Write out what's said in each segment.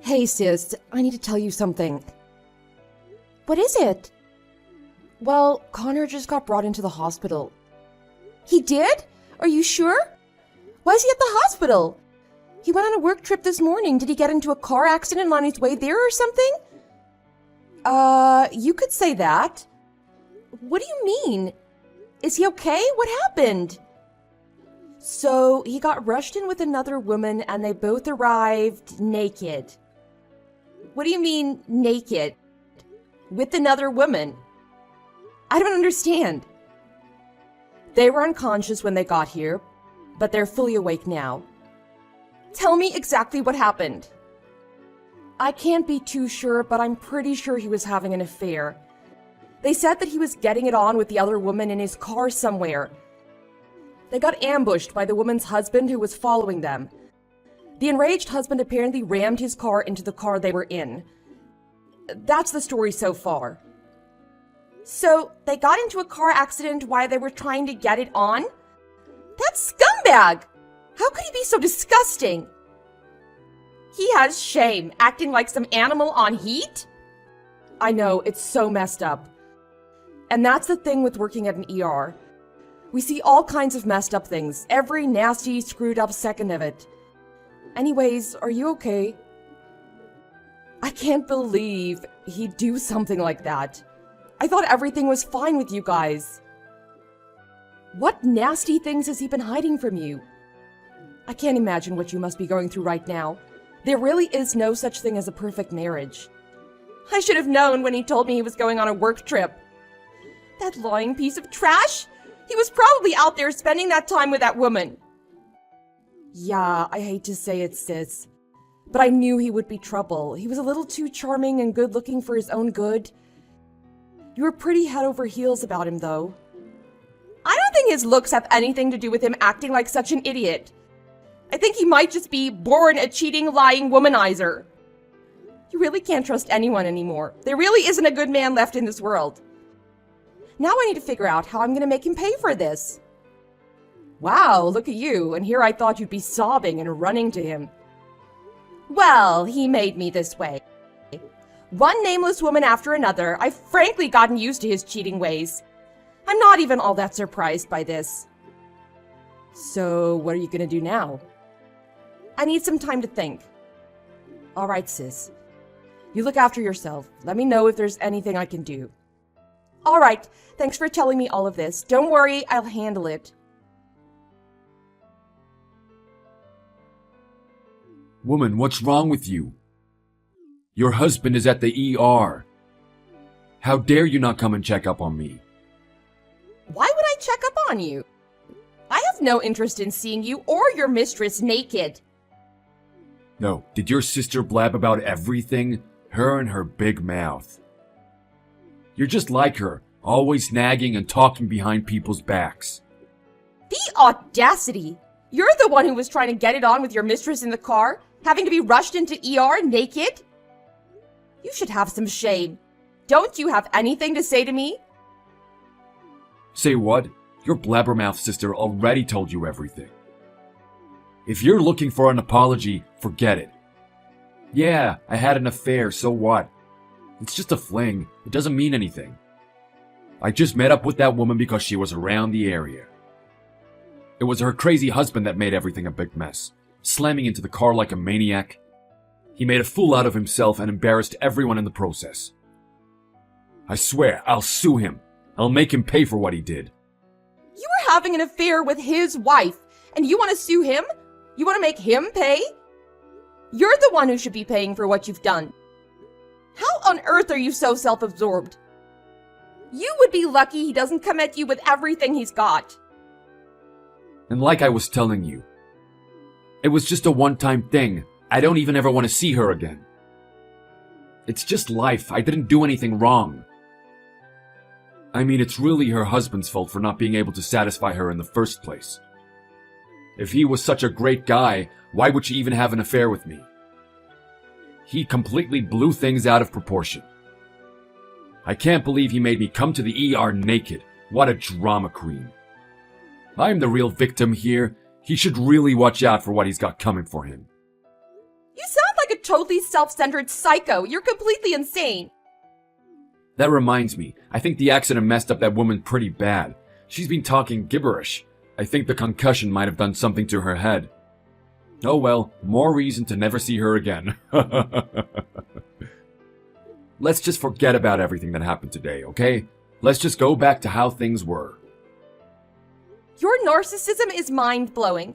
Hey sis, I need to tell you something. What is it? Well, Connor just got brought into the hospital. He did? Are you sure? Why is he at the hospital? He went on a work trip this morning. Did he get into a car accident on his way there or something? You could say that. What do you mean? Is he okay? What happened? So, he got rushed in with another woman and they both arrived naked. What do you mean, naked? With another woman? I don't understand. They were unconscious when they got here, but they're fully awake now. Tell me exactly what happened. I can't be too sure, but I'm pretty sure he was having an affair. They said that he was getting it on with the other woman in his car somewhere. They got ambushed by the woman's husband who was following them. The enraged husband apparently rammed his car into the car they were in. That's the story so far. So, they got into a car accident while they were trying to get it on? That scumbag! How could he be so disgusting? He has shame, acting like some animal on heat? I know, it's so messed up. And that's the thing with working at an ER. We see all kinds of messed up things, every nasty, screwed up second of it. Anyways, are you okay? I can't believe he'd do something like that. I thought everything was fine with you guys. What nasty things has he been hiding from you? I can't imagine what you must be going through right now. There really is no such thing as a perfect marriage. I should have known when he told me he was going on a work trip. That lying piece of trash! He was probably out there spending that time with that woman. Yeah, I hate to say it, sis. But I knew he would be trouble. He was a little too charming and good-looking for his own good. You were pretty head over heels about him, though. I don't think his looks have anything to do with him acting like such an idiot. I think he might just be born a cheating, lying womanizer. You really can't trust anyone anymore. There really isn't a good man left in this world. Now I need to figure out how I'm going to make him pay for this. Wow, look at you, and here I thought you'd be sobbing and running to him. Well, he made me this way. One nameless woman after another, I've frankly gotten used to his cheating ways. I'm not even all that surprised by this. So, what are you gonna do now? I need some time to think. Alright, sis. You look after yourself. Let me know if there's anything I can do. Alright, thanks for telling me all of this. Don't worry, I'll handle it. Woman, what's wrong with you? Your husband is at the ER. How dare you not come and check up on me? Why would I check up on you? I have no interest in seeing you or your mistress naked. No, did your sister blab about everything? Her and her big mouth. You're just like her, always nagging and talking behind people's backs. The audacity! You're the one who was trying to get it on with your mistress in the car, having to be rushed into ER naked? You should have some shame. Don't you have anything to say to me? Say what? Your blabbermouth sister already told you everything. If you're looking for an apology, forget it. Yeah, I had an affair, so what? It's just a fling. It doesn't mean anything. I just met up with that woman because she was around the area. It was her crazy husband that made everything a big mess, slamming into the car like a maniac. He made a fool out of himself and embarrassed everyone in the process. I swear, I'll sue him. I'll make him pay for what he did. You were having an affair with his wife, and you want to sue him? You want to make him pay? You're the one who should be paying for what you've done. How on earth are you so self-absorbed? You would be lucky he doesn't come at you with everything he's got. And like I was telling you, it was just a one-time thing. I don't even ever want to see her again. It's just life. I didn't do anything wrong. I mean, it's really her husband's fault for not being able to satisfy her in the first place. If he was such a great guy, why would she even have an affair with me? He completely blew things out of proportion. I can't believe he made me come to the ER naked. What a drama queen. I'm the real victim here. He should really watch out for what he's got coming for him. You sound like a totally self-centered psycho. You're completely insane. That reminds me, I think the accident messed up that woman pretty bad. She's been talking gibberish. I think the concussion might have done something to her head. Oh well, more reason to never see her again. Let's just forget about everything that happened today, okay? Let's just go back to how things were. Your narcissism is mind-blowing.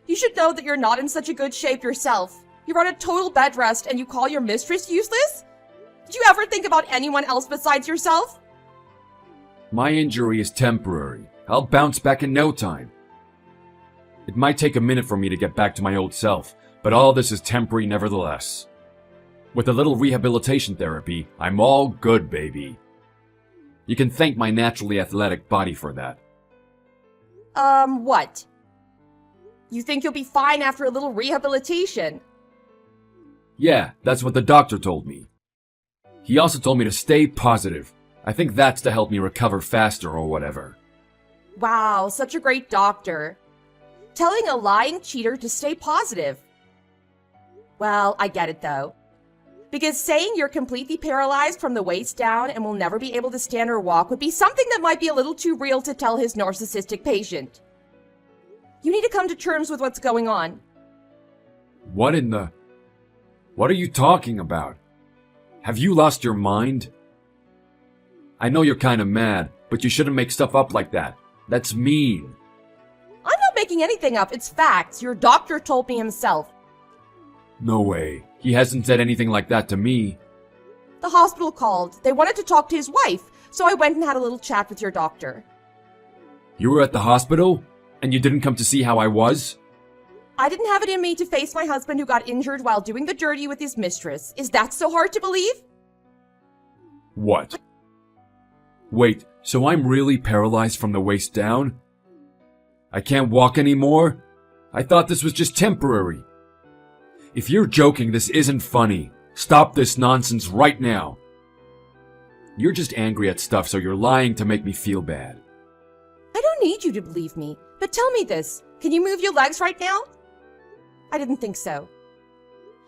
You should know that you're not in such a good shape yourself. You're on a total bed rest and you call your mistress useless? Did you ever think about anyone else besides yourself? My injury is temporary. I'll bounce back in no time. It might take a minute for me to get back to my old self, but all this is temporary nevertheless. With a little rehabilitation therapy, I'm all good, baby. You can thank my naturally athletic body for that. What? You think you'll be fine after a little rehabilitation? Yeah, that's what the doctor told me. He also told me to stay positive. I think that's to help me recover faster or whatever. Wow, such a great doctor. Telling a lying cheater to stay positive. Well, I get it though. Because saying you're completely paralyzed from the waist down and will never be able to stand or walk would be something that might be a little too real to tell his narcissistic patient. You need to come to terms with what's going on. What are you talking about? Have you lost your mind? I know you're kinda mad, but you shouldn't make stuff up like that. That's mean. I'm not making anything up, it's facts. Your doctor told me himself. No way. He hasn't said anything like that to me. The hospital called. They wanted to talk to his wife, so I went and had a little chat with your doctor. You were at the hospital? And you didn't come to see how I was? I didn't have it in me to face my husband who got injured while doing the dirty with his mistress. Is that so hard to believe? What? Wait, so I'm really paralyzed from the waist down? I can't walk anymore? I thought this was just temporary. If you're joking, this isn't funny. Stop this nonsense right now. You're just angry at stuff, so you're lying to make me feel bad. I don't need you to believe me, but tell me this. Can you move your legs right now? I didn't think so.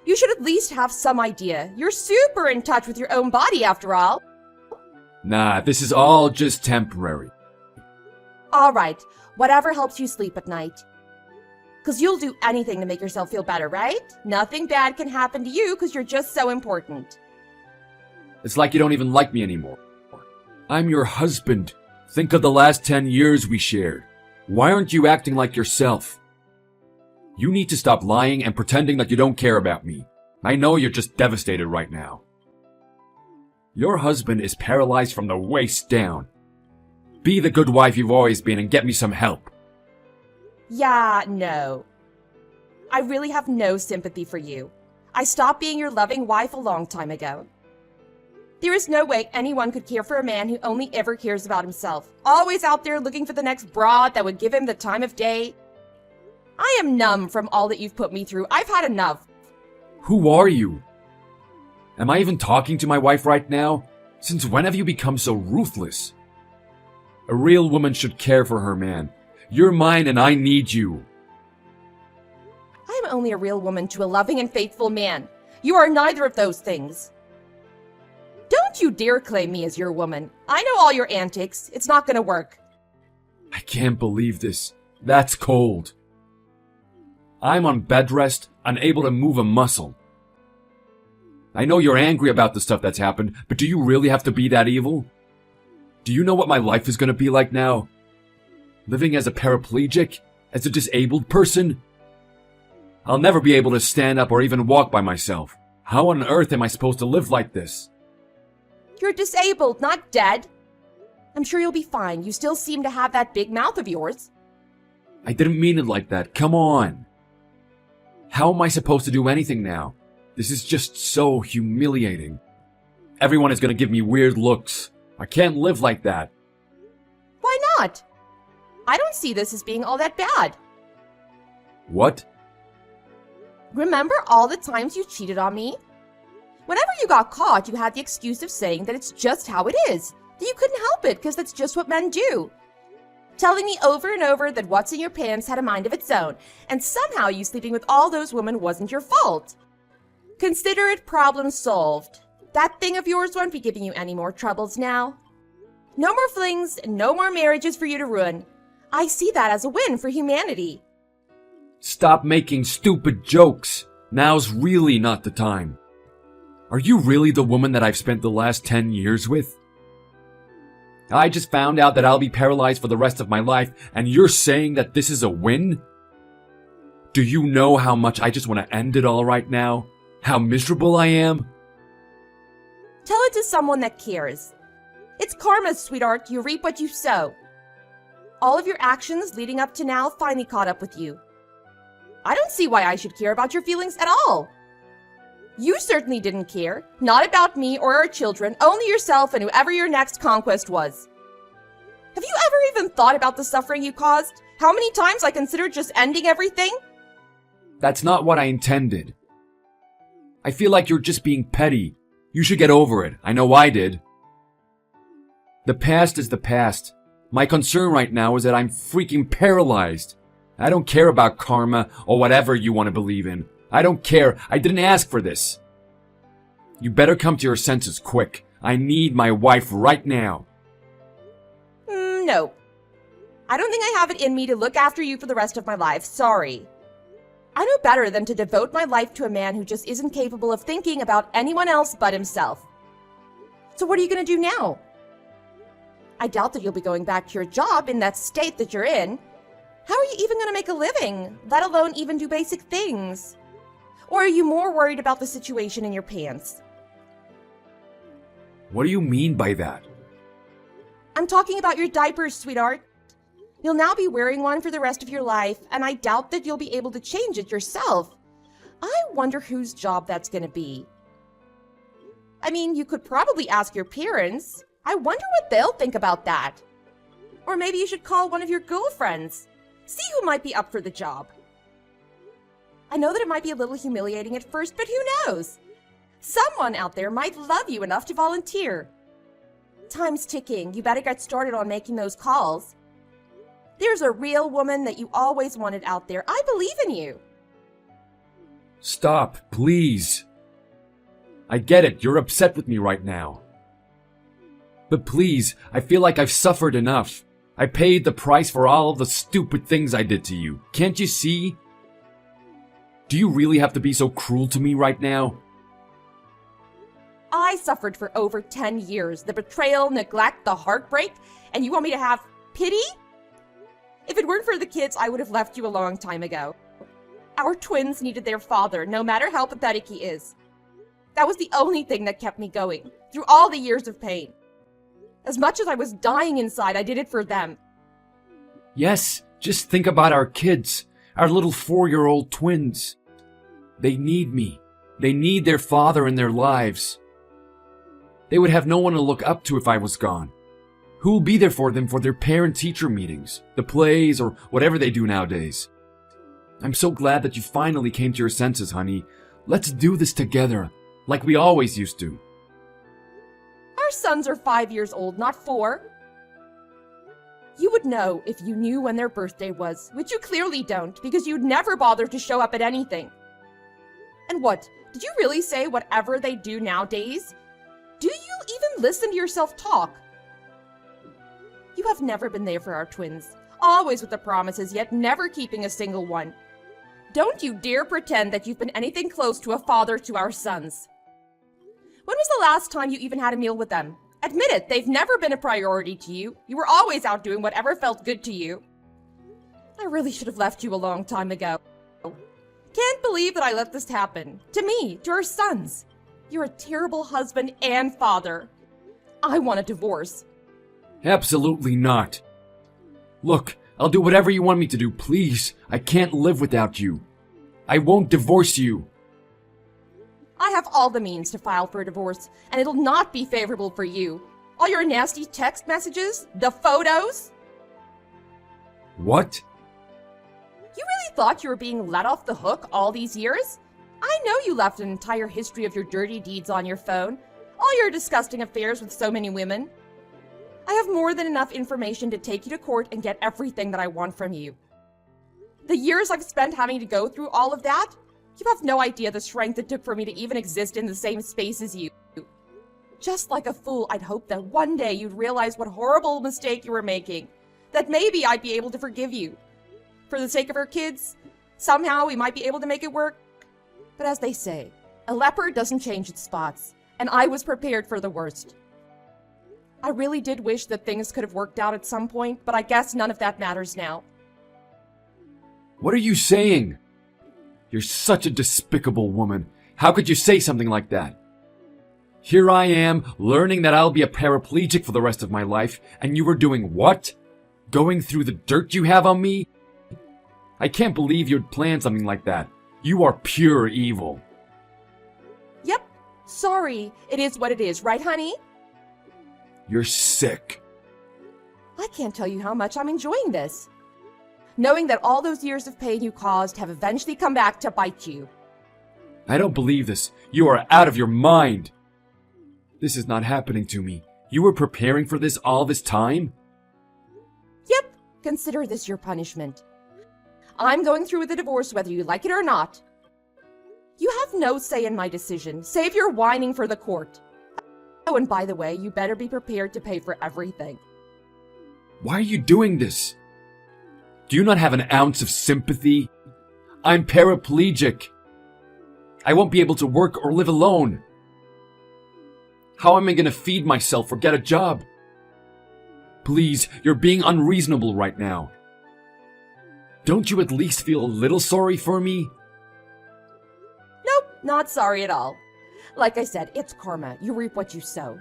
You should at least have some idea. You're super in touch with your own body after all. Nah, this is all just temporary. All right, whatever helps you sleep at night. Because you'll do anything to make yourself feel better, right? Nothing bad can happen to you because you're just so important. It's like you don't even like me anymore. I'm your husband. Think of the last 10 years we shared. Why aren't you acting like yourself? You need to stop lying and pretending that you don't care about me. I know you're just devastated right now. Your husband is paralyzed from the waist down. Be the good wife you've always been and get me some help. Yeah, no. I really have no sympathy for you. I stopped being your loving wife a long time ago. There is no way anyone could care for a man who only ever cares about himself, always out there looking for the next broad that would give him the time of day. I am numb from all that you've put me through. I've had enough. Who are you? Am I even talking to my wife right now? Since when have you become so ruthless? A real woman should care for her man. You're mine and I need you. I am only a real woman to a loving and faithful man. You are neither of those things. Don't you dare claim me as your woman. I know all your antics. It's not gonna work. I can't believe this. That's cold. I'm on bed rest, unable to move a muscle. I know you're angry about the stuff that's happened, but do you really have to be that evil? Do you know what my life is gonna be like now? Living as a paraplegic? As a disabled person? I'll never be able to stand up or even walk by myself. How on earth am I supposed to live like this? You're disabled, not dead. I'm sure you'll be fine. You still seem to have that big mouth of yours. I didn't mean it like that. Come on. How am I supposed to do anything now? This is just so humiliating. Everyone is gonna give me weird looks. I can't live like that. Why not? I don't see this as being all that bad. What? Remember all the times you cheated on me? Whenever you got caught, you had the excuse of saying that it's just how it is, that you couldn't help it because that's just what men do. Telling me over and over that what's in your pants had a mind of its own, and somehow you sleeping with all those women wasn't your fault. Consider it problem solved. That thing of yours won't be giving you any more troubles now. No more flings, no more marriages for you to ruin. I see that as a win for humanity. Stop making stupid jokes. Now's really not the time. Are you really the woman that I've spent the last 10 years with? I just found out that I'll be paralyzed for the rest of my life, and you're saying that this is a win? Do you know how much I just want to end it all right now? How miserable I am? Tell it to someone that cares. It's karma, sweetheart. You reap what you sow. All of your actions leading up to now finally caught up with you. I don't see why I should care about your feelings at all. You certainly didn't care. Not about me or our children, only yourself and whoever your next conquest was. Have you ever even thought about the suffering you caused? How many times I considered just ending everything? That's not what I intended. I feel like you're just being petty. You should get over it. I know I did. The past is the past. My concern right now is that I'm freaking paralyzed. I don't care about karma or whatever you want to believe in. I don't care. I didn't ask for this. You better come to your senses quick. I need my wife right now. No. I don't think I have it in me to look after you for the rest of my life. Sorry. I know better than to devote my life to a man who just isn't capable of thinking about anyone else but himself. So what are you going to do now? I doubt that you'll be going back to your job in that state that you're in. How are you even going to make a living, let alone even do basic things? Or are you more worried about the situation in your pants? What do you mean by that? I'm talking about your diapers, sweetheart. You'll now be wearing one for the rest of your life, and I doubt that you'll be able to change it yourself. I wonder whose job that's going to be. I mean, you could probably ask your parents. I wonder what they'll think about that. Or maybe you should call one of your girlfriends. See who might be up for the job. I know that it might be a little humiliating at first, but who knows? Someone out there might love you enough to volunteer. Time's ticking. You better get started on making those calls. There's a real woman that you always wanted out there. I believe in you. Stop, please. I get it. You're upset with me right now. But please, I feel like I've suffered enough. I paid the price for all of the stupid things I did to you. Can't you see? Do you really have to be so cruel to me right now? I suffered for over 10 years. The betrayal, neglect, the heartbreak, and you want me to have pity? If it weren't for the kids, I would have left you a long time ago. Our twins needed their father, no matter how pathetic he is. That was the only thing that kept me going, through all the years of pain. As much as I was dying inside, I did it for them. Yes, just think about our kids, our little 4-year-old twins. They need me. They need their father in their lives. They would have no one to look up to if I was gone. Who will be there for them for their parent-teacher meetings, the plays, or whatever they do nowadays? I'm so glad that you finally came to your senses, honey. Let's do this together, like we always used to. Our sons are 5 years old, not 4. You would know if you knew when their birthday was, which you clearly don't, because you'd never bother to show up at anything. And what, did you really say whatever they do nowadays? Do you even listen to yourself talk? You have never been there for our twins, always with the promises, yet never keeping a single one. Don't you dare pretend that you've been anything close to a father to our sons. When was the last time you even had a meal with them? Admit it, they've never been a priority to you. You were always out doing whatever felt good to you. I really should have left you a long time ago. Can't believe that I let this happen. To me, to our sons. You're a terrible husband and father. I want a divorce. Absolutely not. Look, I'll do whatever you want me to do, please. I can't live without you. I won't divorce you. I have all the means to file for a divorce, and it'll not be favorable for you. All your nasty text messages, the photos. What? You really thought you were being let off the hook all these years? I know you left an entire history of your dirty deeds on your phone, all your disgusting affairs with so many women. I have more than enough information to take you to court and get everything that I want from you. The years I've spent having to go through all of that, You have no idea the strength it took for me to even exist in the same space as you. Just like a fool, I'd hoped that one day you'd realize what horrible mistake you were making. That maybe I'd be able to forgive you. For the sake of our kids, somehow we might be able to make it work. But as they say, a leopard doesn't change its spots, and I was prepared for the worst. I really did wish that things could have worked out at some point, but I guess none of that matters now. What are you saying? You're such a despicable woman. How could you say something like that? Here I am, learning that I'll be a paraplegic for the rest of my life, and you were doing what? Going through the dirt you have on me? I can't believe you'd plan something like that. You are pure evil. Yep, sorry. It is what it is, right, honey? You're sick. I can't tell you how much I'm enjoying this. Knowing that all those years of pain you caused have eventually come back to bite you. I don't believe this. You are out of your mind. This is not happening to me. You were preparing for this all this time? Yep, consider this your punishment. I'm going through with the divorce whether you like it or not. You have no say in my decision. Save your whining for the court. Oh, and by the way, you better be prepared to pay for everything. Why are you doing this? Do you not have an ounce of sympathy? I'm paraplegic. I won't be able to work or live alone. How am I going to feed myself or get a job? Please, you're being unreasonable right now. Don't you at least feel a little sorry for me? Nope, not sorry at all. Like I said, it's karma. You reap what you sow.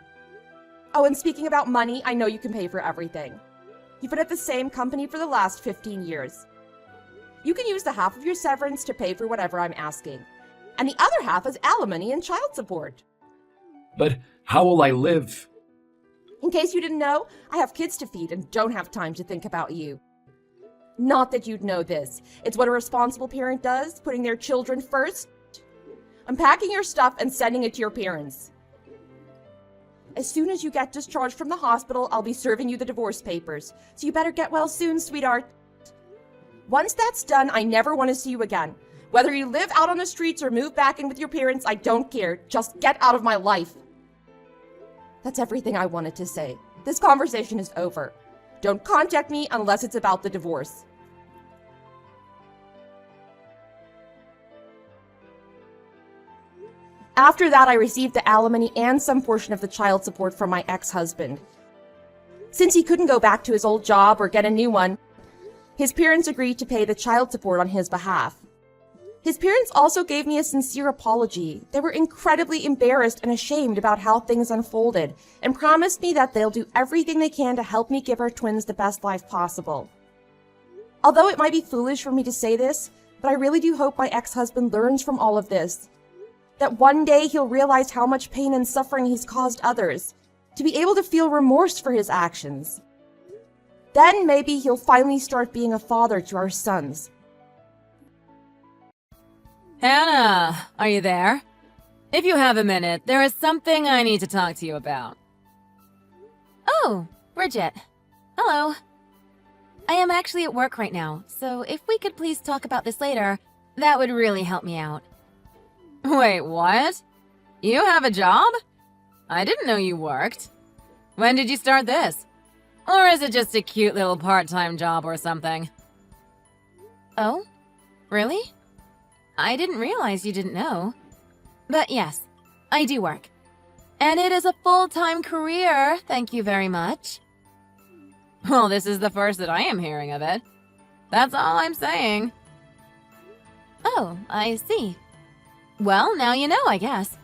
Oh, and speaking about money, I know you can pay for everything. You've been at the same company for the last 15 years. You can use the half of your severance to pay for whatever I'm asking. And the other half is alimony and child support. But how will I live? In case you didn't know, I have kids to feed and don't have time to think about you. Not that you'd know this. It's what a responsible parent does, putting their children first. I'm packing your stuff and sending it to your parents. As soon as you get discharged from the hospital, I'll be serving you the divorce papers. So you better get well soon, sweetheart. Once that's done, I never want to see you again. Whether you live out on the streets or move back in with your parents, I don't care. Just get out of my life. That's everything I wanted to say. This conversation is over. Don't contact me unless it's about the divorce. After that, I received the alimony and some portion of the child support from my ex-husband. Since he couldn't go back to his old job or get a new one, his parents agreed to pay the child support on his behalf. His parents also gave me a sincere apology. They were incredibly embarrassed and ashamed about how things unfolded, and promised me that they'll do everything they can to help me give our twins the best life possible. Although it might be foolish for me to say this, but I really do hope my ex-husband learns from all of this. That one day he'll realize how much pain and suffering he's caused others, to be able to feel remorse for his actions. Then maybe he'll finally start being a father to our sons. Hannah, are you there? If you have a minute, there is something I need to talk to you about. Oh, Bridget. Hello. I am actually at work right now, so if we could please talk about this later, that would really help me out. Wait, what? You have a job? I didn't know you worked. When did you start this? Or is it just a cute little part-time job or something? Oh? Really? I didn't realize you didn't know. But yes, I do work. And it is a full-time career, thank you very much. Well, this is the first that I am hearing of it. That's all I'm saying. Oh, I see. Well, now you know, I guess.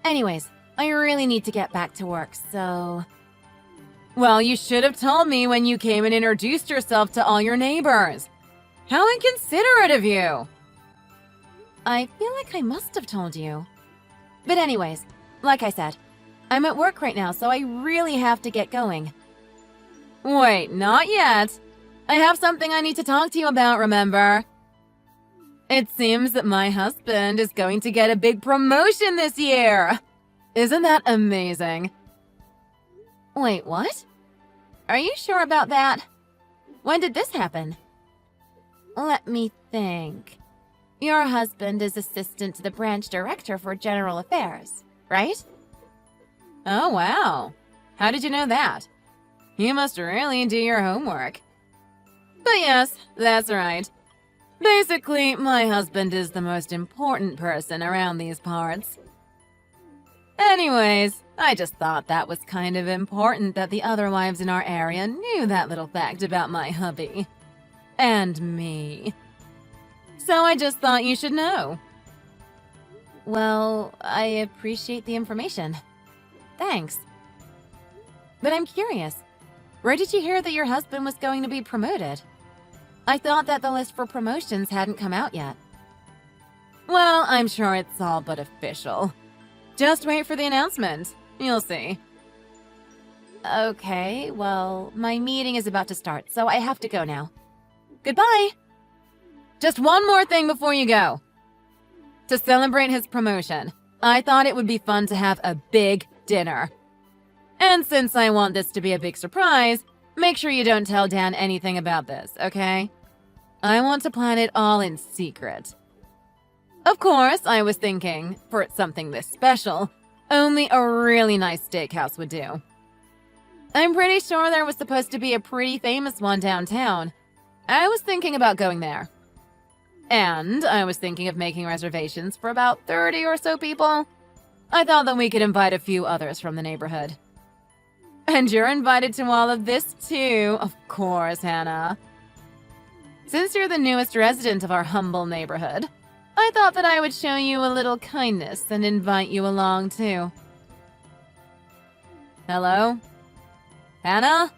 Anyways, I really need to get back to work, so... Well, you should have told me when you came and introduced yourself to all your neighbors. How inconsiderate of you! I feel like I must have told you. But anyways, like I said, I'm at work right now, so I really have to get going. Wait, not yet. I have something I need to talk to you about, remember? It seems that my husband is going to get a big promotion this year. Isn't that amazing? Wait, what? Are you sure about that? When did this happen? Let me think. Your husband is assistant to the branch director for general affairs, right? Oh, wow. How did you know that? You must really do your homework. But yes, that's right. Basically, my husband is the most important person around these parts. Anyways, I just thought that was kind of important that the other wives in our area knew that little fact about my hubby. And me. So I just thought you should know. Well, I appreciate the information. Thanks. But I'm curious, where did you hear that your husband was going to be promoted? I thought that the list for promotions hadn't come out yet. Well, I'm sure it's all but official. Just wait for the announcement. You'll see. Okay, well, my meeting is about to start, so I have to go now. Goodbye! Just one more thing before you go. To celebrate his promotion, I thought it would be fun to have a big dinner. And since I want this to be a big surprise, make sure you don't tell Dan anything about this, okay? I want to plan it all in secret. Of course, I was thinking, for something this special, only a really nice steakhouse would do. I'm pretty sure there was supposed to be a pretty famous one downtown. I was thinking about going there. And I was thinking of making reservations for about 30 or so people. I thought that we could invite a few others from the neighborhood. And you're invited to all of this too, of course, Hannah. Since you're the newest resident of our humble neighborhood, I thought that I would show you a little kindness and invite you along too. Hello? Hannah?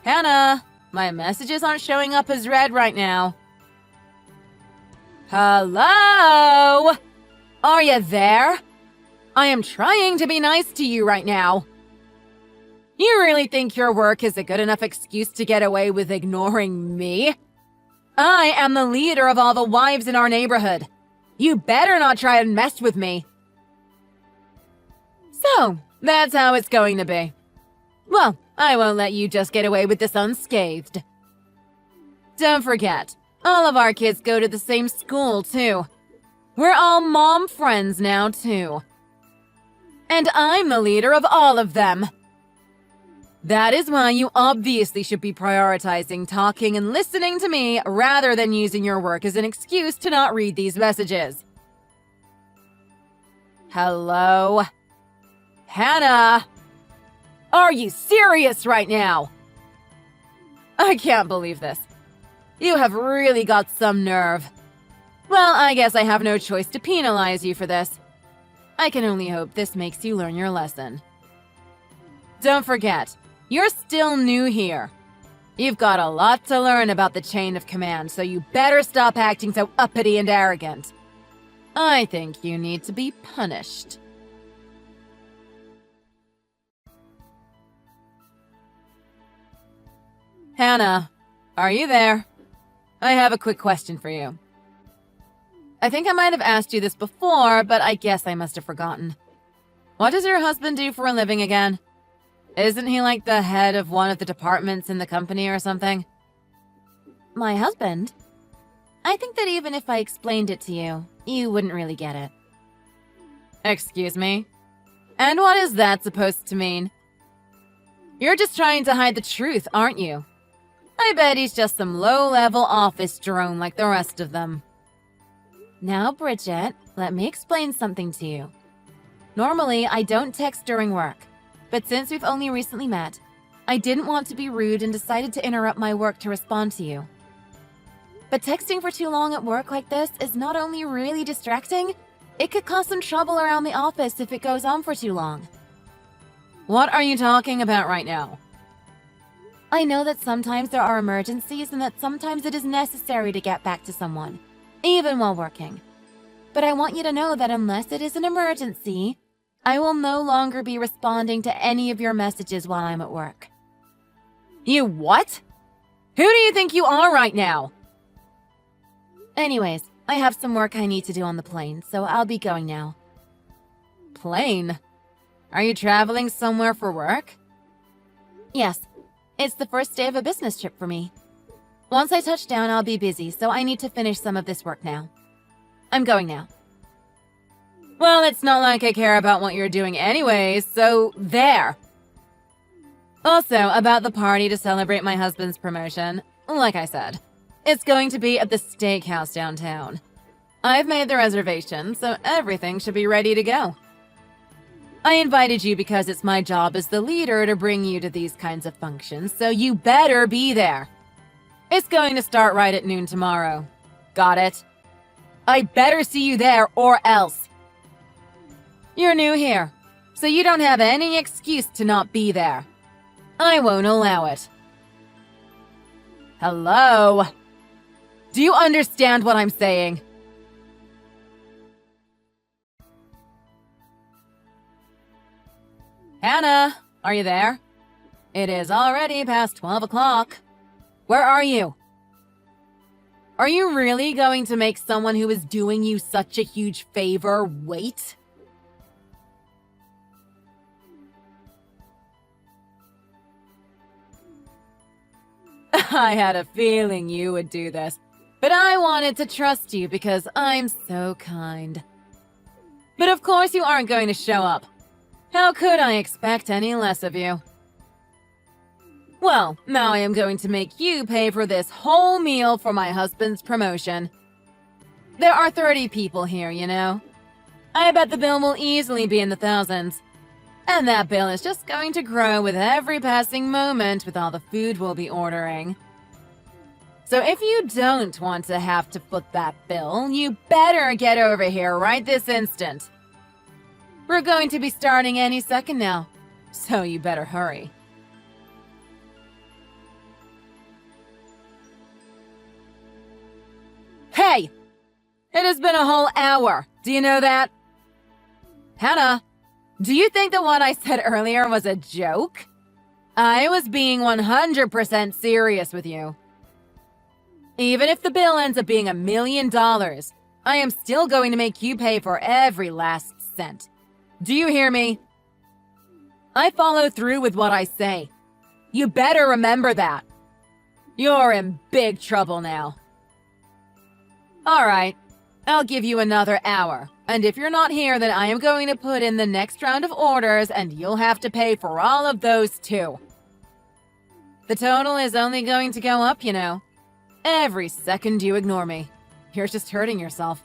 Hannah, my messages aren't showing up as read right now. Hello? Are you there? I am trying to be nice to you right now. You really think your work is a good enough excuse to get away with ignoring me? I am the leader of all the wives in our neighborhood. You better not try and mess with me. So, that's how it's going to be. Well, I won't let you just get away with this unscathed. Don't forget, all of our kids go to the same school, too. We're all mom friends now, too. And I'm the leader of all of them. That is why you obviously should be prioritizing talking and listening to me rather than using your work as an excuse to not read these messages. Hello? Hannah? Are you serious right now? I can't believe this. You have really got some nerve. Well, I guess I have no choice to penalize you for this. I can only hope this makes you learn your lesson. Don't forget, you're still new here. You've got a lot to learn about the chain of command, so you better stop acting so uppity and arrogant. I think you need to be punished. Hannah, are you there? I have a quick question for you. I think I might have asked you this before, but I guess I must have forgotten. What does your husband do for a living again? Isn't he like the head of one of the departments in the company or something? My husband? I think that even if I explained it to you, you wouldn't really get it. Excuse me? And what is that supposed to mean? You're just trying to hide the truth, aren't you? I bet he's just some low-level office drone like the rest of them. Now, Bridget, let me explain something to you. Normally, I don't text during work. But since we've only recently met, I didn't want to be rude and decided to interrupt my work to respond to you. But texting for too long at work like this is not only really distracting, it could cause some trouble around the office if it goes on for too long. What are you talking about right now? I know that sometimes there are emergencies and that sometimes it is necessary to get back to someone, even while working. But I want you to know that unless it is an emergency, I will no longer be responding to any of your messages while I'm at work. You what? Who do you think you are right now? Anyways, I have some work I need to do on the plane, so I'll be going now. Plane? Are you traveling somewhere for work? Yes, it's the first day of a business trip for me. Once I touch down, I'll be busy, so I need to finish some of this work now. I'm going now. Well, it's not like I care about what you're doing anyways, so there. Also, about the party to celebrate my husband's promotion, like I said, it's going to be at the steakhouse downtown. I've made the reservation, so everything should be ready to go. I invited you because it's my job as the leader to bring you to these kinds of functions, so you better be there. It's going to start right at noon tomorrow. Got it? I better see you there or else. You're new here, so you don't have any excuse to not be there. I won't allow it. Hello? Do you understand what I'm saying? Hannah, are you there? It is already past 12 o'clock. Where are you? Are you really going to make someone who is doing you such a huge favor wait? I had a feeling you would do this, but I wanted to trust you because I'm so kind. But of course you aren't going to show up. How could I expect any less of you? Well, now I am going to make you pay for this whole meal for my husband's promotion. There are 30 people here, you know. I bet the bill will easily be in the thousands. And that bill is just going to grow with every passing moment with all the food we'll be ordering. So if you don't want to have to foot that bill, you better get over here right this instant. We're going to be starting any second now, so you better hurry. Hey! It has been a whole hour. Do you know that? Hannah, do you think that what I said earlier was a joke? I was being 100% serious with you. Even if the bill ends up being $1 million, I am still going to make you pay for every last cent. Do you hear me? I follow through with what I say. You better remember that. You're in big trouble now. All right, I'll give you another hour. And if you're not here, then I am going to put in the next round of orders and you'll have to pay for all of those too. The total is only going to go up, you know. Every second you ignore me, you're just hurting yourself.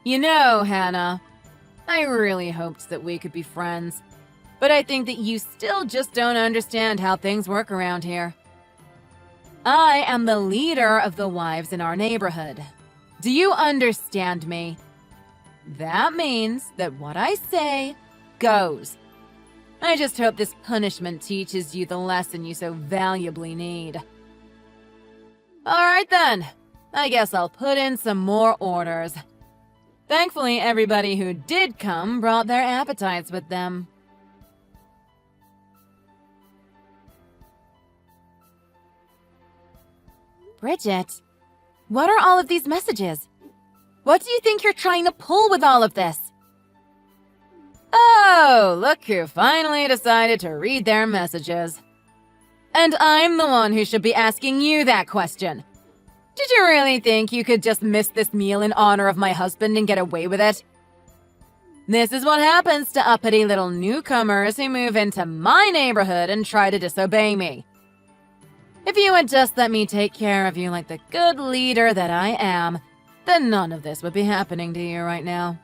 You know, Hannah, I really hoped that we could be friends, but I think that you still just don't understand how things work around here. I am the leader of the wives in our neighborhood. Do you understand me? That means that what I say goes. I just hope this punishment teaches you the lesson you so valuably need. Alright then, I guess I'll put in some more orders. Thankfully, everybody who did come brought their appetites with them. Bridget, what are all of these messages? What do you think you're trying to pull with all of this? Oh, look who finally decided to read their messages. And I'm the one who should be asking you that question. Did you really think you could just miss this meal in honor of my husband and get away with it? This is what happens to uppity little newcomers who move into my neighborhood and try to disobey me. If you would just let me take care of you like the good leader that I am, then none of this would be happening to you right now.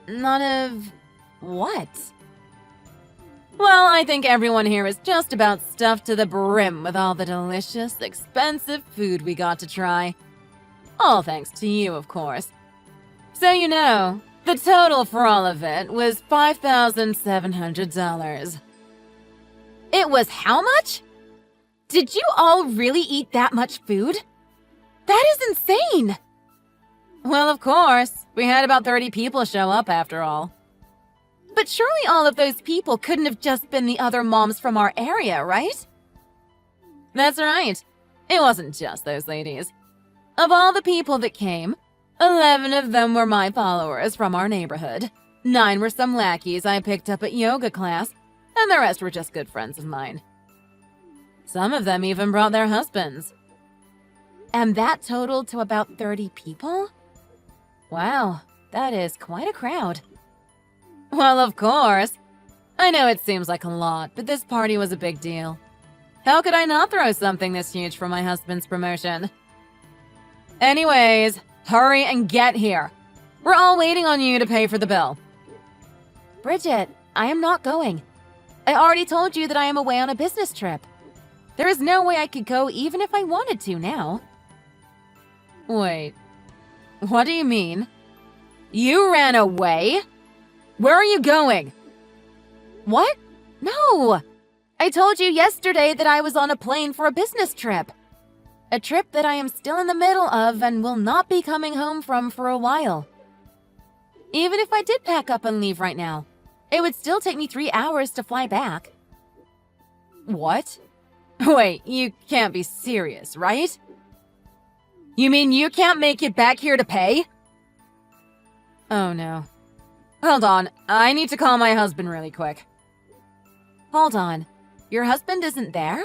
None of what? Well, I think everyone here is just about stuffed to the brim with all the delicious, expensive food we got to try. All thanks to you, of course. So you know, the total for all of it was $5,700. It was how much? Did you all really eat that much food? That is insane! Well, of course. We had about 30 people show up after all. But surely all of those people couldn't have just been the other moms from our area, right? That's right. It wasn't just those ladies. Of all the people that came, 11 of them were my followers from our neighborhood. 9 were some lackeys I picked up at yoga class, and the rest were just good friends of mine. Some of them even brought their husbands. And that totaled to about 30 people? Wow, that is quite a crowd. Well, of course. I know it seems like a lot, but this party was a big deal. How could I not throw something this huge for my husband's promotion? Anyways, hurry and get here. We're all waiting on you to pay for the bill. Bridget, I am not going. I already told you that I am away on a business trip. There is no way I could go even if I wanted to now. Wait, what do you mean? You ran away? Where are you going? What? No! I told you yesterday that I was on a plane for a business trip. A trip that I am still in the middle of and will not be coming home from for a while. Even if I did pack up and leave right now, it would still take me 3 hours to fly back. What? Wait, you can't be serious, right? You mean you can't make it back here to pay? Oh no. Hold on, I need to call my husband really quick. Hold on, your husband isn't there?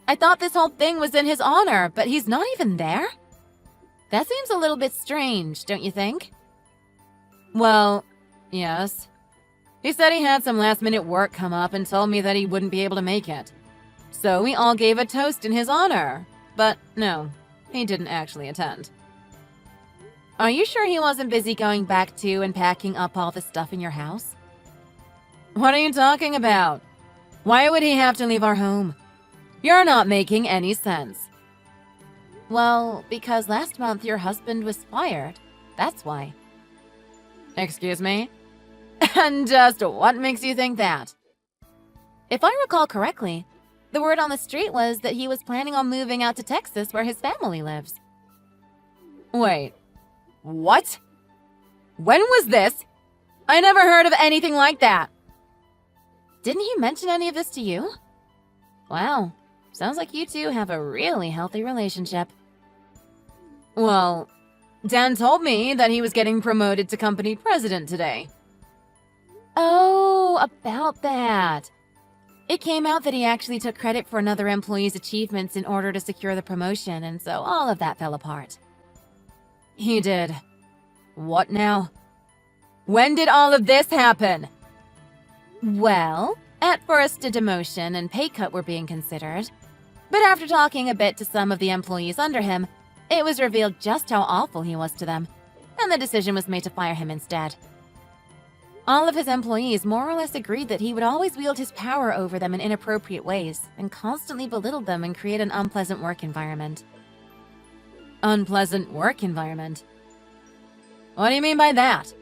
I thought this whole thing was in his honor, but he's not even there? That seems a little bit strange, don't you think? Well, yes. He said he had some last-minute work come up and told me that he wouldn't be able to make it. So we all gave a toast in his honor. But no, he didn't actually attend. Are you sure he wasn't busy going back to and packing up all the stuff in your house? What are you talking about? Why would he have to leave our home? You're not making any sense. Well, because last month your husband was fired. That's why. Excuse me? And just what makes you think that? If I recall correctly, the word on the street was that he was planning on moving out to Texas where his family lives. Wait, what? When was this? I never heard of anything like that. Didn't he mention any of this to you? Wow, sounds like you two have a really healthy relationship. Well, Dan told me that he was getting promoted to company president today. Oh, about that. It came out that he actually took credit for another employee's achievements in order to secure the promotion, and so all of that fell apart. He did. What now? When did all of this happen? Well, at first a demotion and pay cut were being considered. But after talking a bit to some of the employees under him, it was revealed just how awful he was to them, and the decision was made to fire him instead. All of his employees more or less agreed that he would always wield his power over them in inappropriate ways and constantly belittle them and create an unpleasant work environment. Unpleasant work environment? What do you mean by that?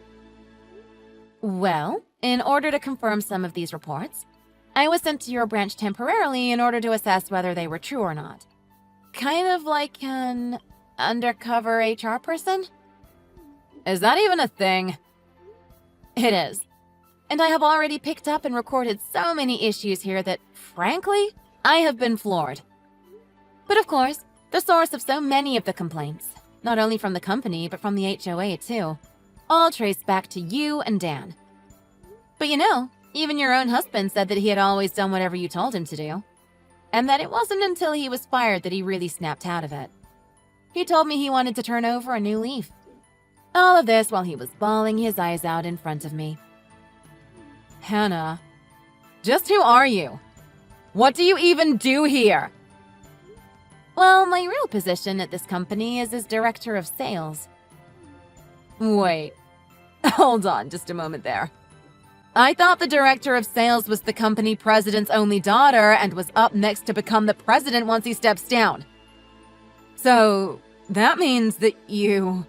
Well, in order to confirm some of these reports, I was sent to your branch temporarily in order to assess whether they were true or not. Kind of like an undercover HR person? Is that even a thing? It is. And I have already picked up and recorded so many issues here that, frankly, I have been floored. But of course, the source of so many of the complaints, not only from the company but from the HOA too, all trace back to you and Dan. But you know, even your own husband said that he had always done whatever you told him to do, and that it wasn't until he was fired that he really snapped out of it. He told me he wanted to turn over a new leaf. All of this while he was bawling his eyes out in front of me. Hannah, just who are you? What do you even do here? Well, my real position at this company is as director of sales. Wait, hold on just a moment there. I thought the director of sales was the company president's only daughter and was up next to become the president once he steps down. So, that means that you...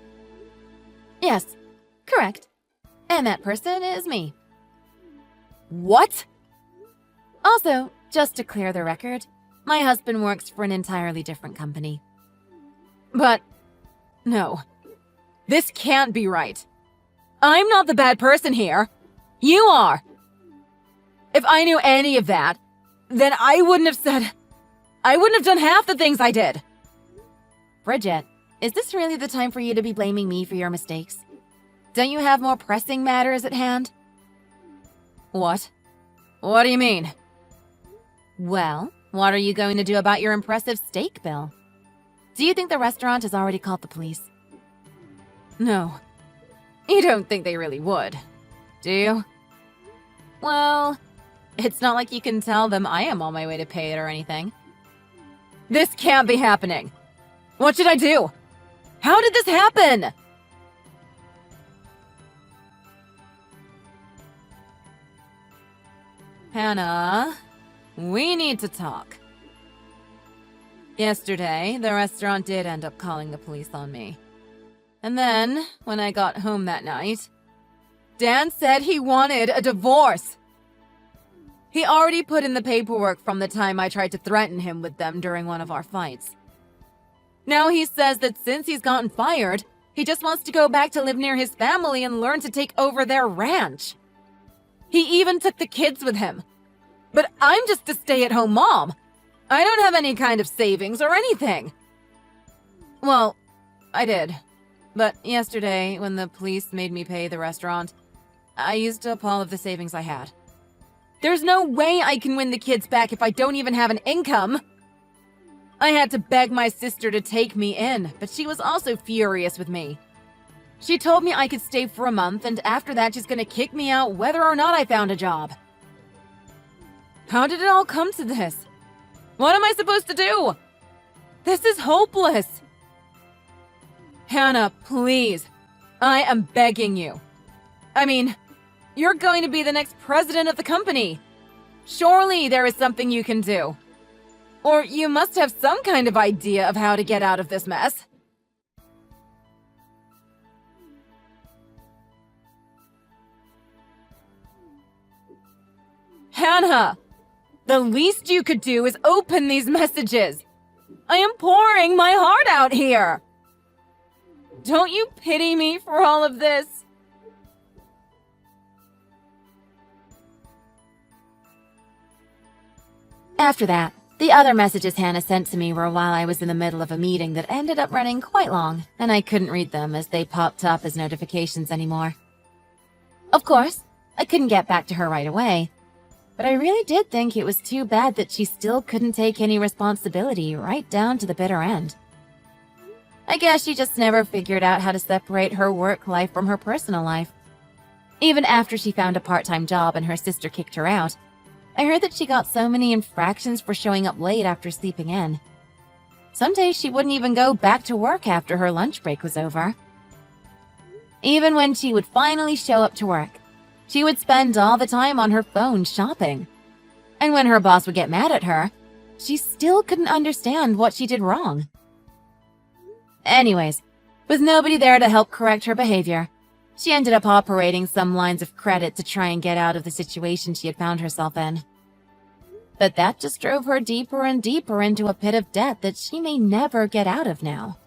Yes, correct. And that person is me. What? Also, just to clear the record, my husband works for an entirely different company. But, no. This can't be right. I'm not the bad person here. You are. If I knew any of that, then I wouldn't have done half the things I did. Bridget, is this really the time for you to be blaming me for your mistakes? Don't you have more pressing matters at hand? What? What do you mean? Well, what are you going to do about your impressive steak bill? Do you think the restaurant has already called the police? No. You don't think they really would, do you? Well, it's not like you can tell them I am on my way to pay it or anything. This can't be happening. What should I do? How did this happen? Hannah, we need to talk. Yesterday, the restaurant did end up calling the police on me. And then, when I got home that night, Dan said he wanted a divorce. He already put in the paperwork from the time I tried to threaten him with them during one of our fights. Now he says that since he's gotten fired, he just wants to go back to live near his family and learn to take over their ranch. He even took the kids with him. But I'm just a stay-at-home mom. I don't have any kind of savings or anything. Well, I did. But yesterday, when the police made me pay the restaurant, I used up all of the savings I had. There's no way I can win the kids back if I don't even have an income. I had to beg my sister to take me in, but she was also furious with me. She told me I could stay for a month, and after that she's gonna kick me out whether or not I found a job. How did it all come to this? What am I supposed to do? This is hopeless. Hannah, please. I am begging you. I mean, you're going to be the next president of the company. Surely there is something you can do. Or you must have some kind of idea of how to get out of this mess. Hannah! The least you could do is open these messages. I am pouring my heart out here. Don't you pity me for all of this? After that, the other messages Hannah sent to me were while I was in the middle of a meeting that ended up running quite long, and I couldn't read them as they popped up as notifications anymore. Of course, I couldn't get back to her right away, but I really did think it was too bad that she still couldn't take any responsibility right down to the bitter end. I guess she just never figured out how to separate her work life from her personal life. Even after she found a part-time job and her sister kicked her out, I heard that she got so many infractions for showing up late after sleeping in. Some days she wouldn't even go back to work after her lunch break was over. Even when she would finally show up to work, she would spend all the time on her phone shopping. And when her boss would get mad at her, she still couldn't understand what she did wrong. Anyways, with nobody there to help correct her behavior, she ended up operating some lines of credit to try and get out of the situation she had found herself in. But that just drove her deeper and deeper into a pit of debt that she may never get out of now.